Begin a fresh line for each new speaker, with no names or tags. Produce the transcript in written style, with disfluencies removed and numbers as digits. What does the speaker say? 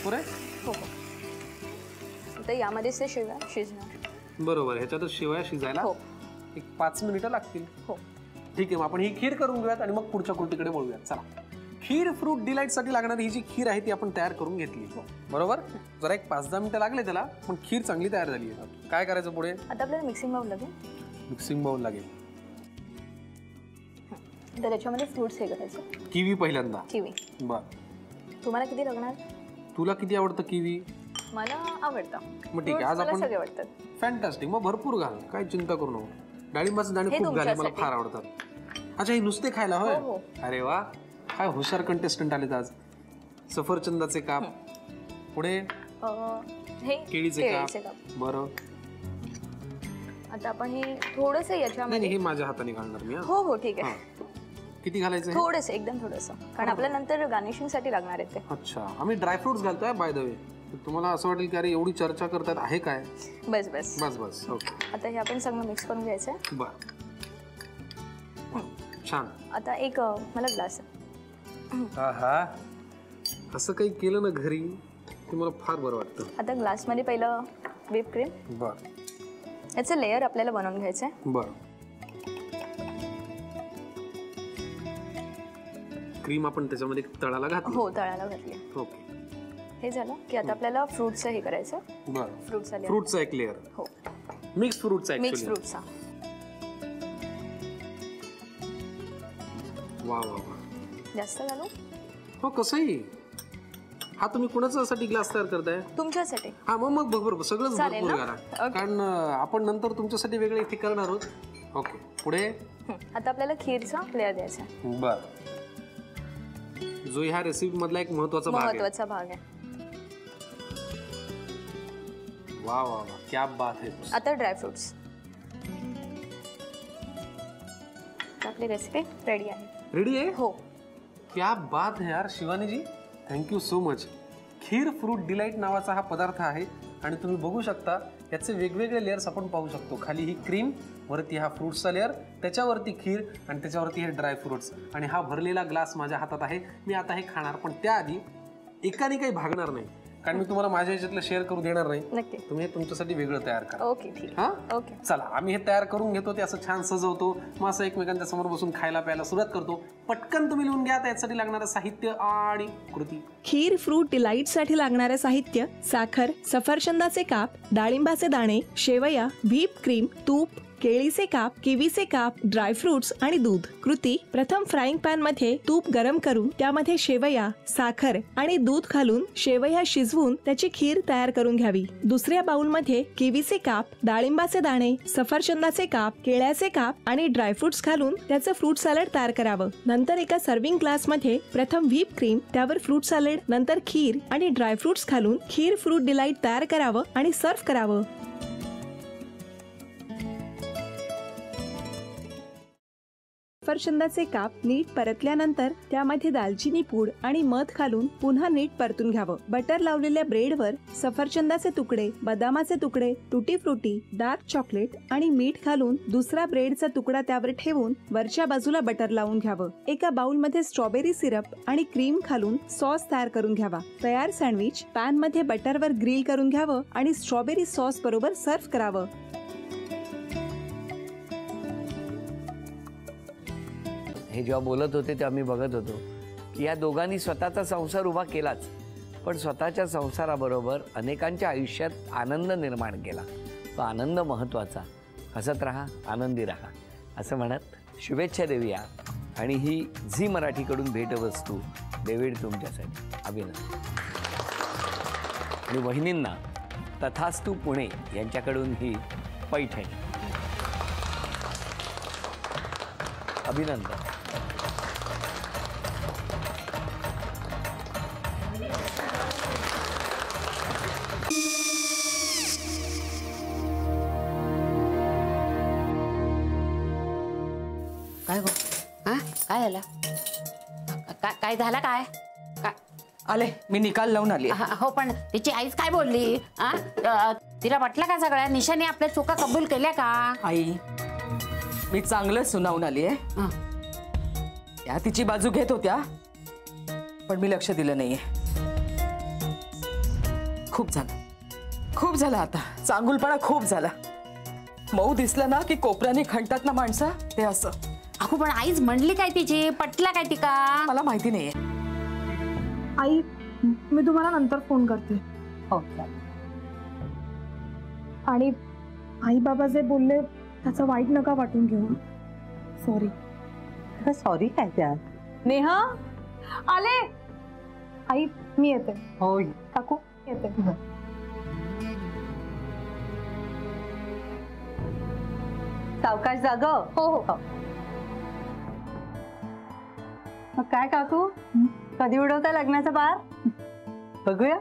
पुरे?
हो हो. आता यामध्येच ते शेवया शिजणार.
बरोबर, ह्याच्यातच शेवया शिजायला
हो.
एक 5 मिनिटं लागतील.
हो
ठीक आहे, मग आपण ही खीर करून घेऊयात आणि मग पुढच्या कृतीकडे वळूयात. चला, खीर फ्रूट डिलाइट साठी लागणारी ही जी खीर आहे ती आपण तयार करून घेतली. बरोबर, जरा एक 5-10 मिनिटं लागले त्याला, पण खीर चांगली तयार झाली आहे. काय करायचं पुढे?
आता आपल्याला मिक्सिंग बाउल लागेल.
मिक्सिंग बाउल लागेल.
तर त्याच्यामध्ये फ्रूट्स हे करायचं.
किवी पहिल्यांदा.
किवी.
बरं,
तुम्हाला किती लागणार?
तुला किती आवडतं किवी?
मला आवडतं.
मग ठीक आहे, आज आपण
सगळे आवडतात.
फॅन्टास्टिक, मग भरपूर घाल, काय चिंता करू नको. डाळिंबाचे दाणे खूप घाले, मला फार आवडतात. अच्छा, हे नुसते खायला होय? अरे वा, काय हुशार कंटेस्टंट आलेत आज. सफरचंदाचे काप, पुढे केळीचे काप. बरं,
आता आपण हे थोडंसं याच्यामध्ये,
हे माझ्या हाताने घालणार मी.
हो हो ठीक आहे.
किती घालायचं?
थोडंसं, एकदम थोडंसं, कारण आपल्याला नंतर गार्निशिंग साठी लागणार आहे ते.
अच्छा, आम्ही ड्रायफ्रुट्स घालतोय बाय द वे. तुम्हाला असं वाटेल की अरे एवढी चर्चा करतात आहे काय?
बस बस
बस बस. ओके,
आता हे आपण सगळं मिक्स करून घ्यायचं.
बरं, छान.
आता एक मला ग्लास.
हा, असं काही केलं ना घरी ते मला फार बरं वाटतं.
आता ग्लास मध्ये पहिलं व्हिप क्रीम.
बरं,
याचं लेअर आपल्याला बनवून घ्यायचं आहे.
बरं, क्रीम आपण त्याच्यामध्ये तळाला घातली.
हो, तळाला घातली.
ओके,
हे झालं की आता आपल्याला फ्रूटचं हे करायचं.
बरं,
फ्रूटचा
फ्रूटचा एक लेअर.
हो,
मिक्स फ्रूटचा.
मिक्स फ्रूटचा.
वा वा वा,
जास्त घालू?
हो, कसंही. हा, तुम्ही कुणाच्यासाठी ग्लास तयार करताय?
तुमच्यासाठी.
हा, मग बरोबर, सगळंच भरपूर करा, कारण आपण नंतर तुमच्यासाठी वेगळे इथे करणार आहोत. ओके, पुढे
आता आपल्याला खीरचा लेअर द्यायचा.
बर, जो ह्या रेसिपी मधला एक महत्वाचा भाग आहे. वा वा वा, क्या बात है.
आता ड्रायफ्रुट्स. आपली रेसिपी रेडी आहे.
रेडी आहे?
हो.
क्या बात है यार शिवानी जी, थँक्यू सो मच. खीर फ्रूट डिलाइट नावाचा हा पदार्थ आहे आणि तुम्ही बघू शकता याचे वेगवेगळे लेयर्स आपण पाहू शकतो. खाली ही क्रीम, वरती हा फ्रूट्सचा लेअर, त्याच्यावरती खीर आणि त्याच्यावरती हे ड्राय फ्रूट्स आणि हा भरलेला ग्लास माझ्या हातात आहे. मी आता हे खाणार, पण त्याआधी एकाने काही भागणार नाही, कारण मी तुम्हाला माझ्या ह्याच्यातलं शेअर करू देणार नाही.
नक्की.
तुम्ही हे तुमच्यासाठी वेगळं तयार करा.
ओके, ठीक.
हां,
ओके.
चला, आम्ही हे तयार करून घेतो, ते असं छान सजवतो, मग असं एकमेकांच्या समोर बसून खायला प्यायला सुरुवात करतो. पटकन तुम्ही लिहून घ्या त्यासाठी लागणारं साहित्य आणि कृती.
खीर फ्रूट डिलाइट साठी लागणारे साहित्य: साखर, सफरचंदाचे काप, डाळिंबाचे दाणे, शेवया, व्हिप क्रीम, तूप, केळीचे काप, किवीचे काप, ड्रायफ्रुट्स आणि दूध. कृती: प्रथम फ्राईंग पॅन मध्ये तूप गरम करून त्यामध्ये शेवया, साखर आणि दूध घालून शेवया शिजवून त्याची खीर तयार करून घ्यावी. दुसऱ्या बाउल मध्ये किवीचे काप, डाळिंबाचे दाणे, सफरचंदाचे काप, केळ्याचे काप आणि ड्रायफ्रुट्स घालून त्याचं फ्रूट सॅलड तयार करावं. नंतर एका सर्विंग ग्लास मध्ये प्रथम व्हिप क्रीम, त्यावर फ्रूट सॅलड, नंतर खीर आणि ड्रायफ्रुट्स घालून खीर फ्रूट डिलाइट तयार करावं आणि सर्व्ह करावं. सफरचंदाचे काप नीट परतल्यानंतर त्यामध्ये दालचिनी पूड आणि मध घालून पुन्हा नीट परतून घ्यावं. बटर लावलेल्या ब्रेडवर सफरचंदाचे तुकडे, बदामाचे तुकडे, टुटी फ्रुटी, डार्क चॉकलेट आणि मीठ घालून दुसरा ब्रेडचा तुकडा त्यावर ठेवून वरच्या बाजूला बटर लावून घ्यावं. एका बाउल मध्ये स्ट्रॉबेरी सिरप आणि क्रीम घालून सॉस तयार करून घ्यावा. तयार सँडविच पॅन मध्ये बटरवर ग्रिल करून घ्यावं आणि स्ट्रॉबेरी सॉस बरोबर सर्व्ह करावं.
हे जेव्हा बोलत होते तेव्हा मी बघत होतो की या दोघांनी स्वतःचा संसार उभा केलाच, पण स्वतःच्या संसाराबरोबर अनेकांच्या आयुष्यात आनंद निर्माण केला. तो आनंद महत्त्वाचा. हसत राहा, आनंदी राहा असं म्हणत शुभेच्छा देऊया. आणि ही झी मराठीकडून भेटवस्तू डेव्हिड तुमच्यासाठी. अभिनंदन. आणि वहिनींना तथास्तू पुणे यांच्याकडून ही पैठणी. अभिनंदन.
काय गो? हा, काय झालं? काय झालं? काय
आले, मी निकाल लावून आली.
हो, पण तिची आईच काय बोलली? तिला वाटलं का सगळ्या निशाने आपल्या चुका कबूल केल्या का?
आई, मी चांगलं सुनावून आली आहे. त्या तिची बाजू घेत होत्या, पण मी लक्ष दिलं नाहीये. खूप झालं, खूप झालं आता. चांगुलपणा खूप झाला. मऊ दिसलं ना की कोपऱ्याने खणतात ना माणसं, ते असं.
अगो पण आईच म्हणली काय तिची, पटला काय ती का?
मला माहिती नाहीये.
आई मी तुम्हाला नंतर फोन करते.
हो
आणि आई बाबा जे बोलले त्याचं वाईट नका वाटून घेऊ. सॉरी.
सॉरी काय त्या?
नेहा आले. आई मी येते.
हो
काकू येते.
सावकाश जाग.
हो हो.
मग काय काकू, कधी उडवता लग्नाचा बार? बघूया.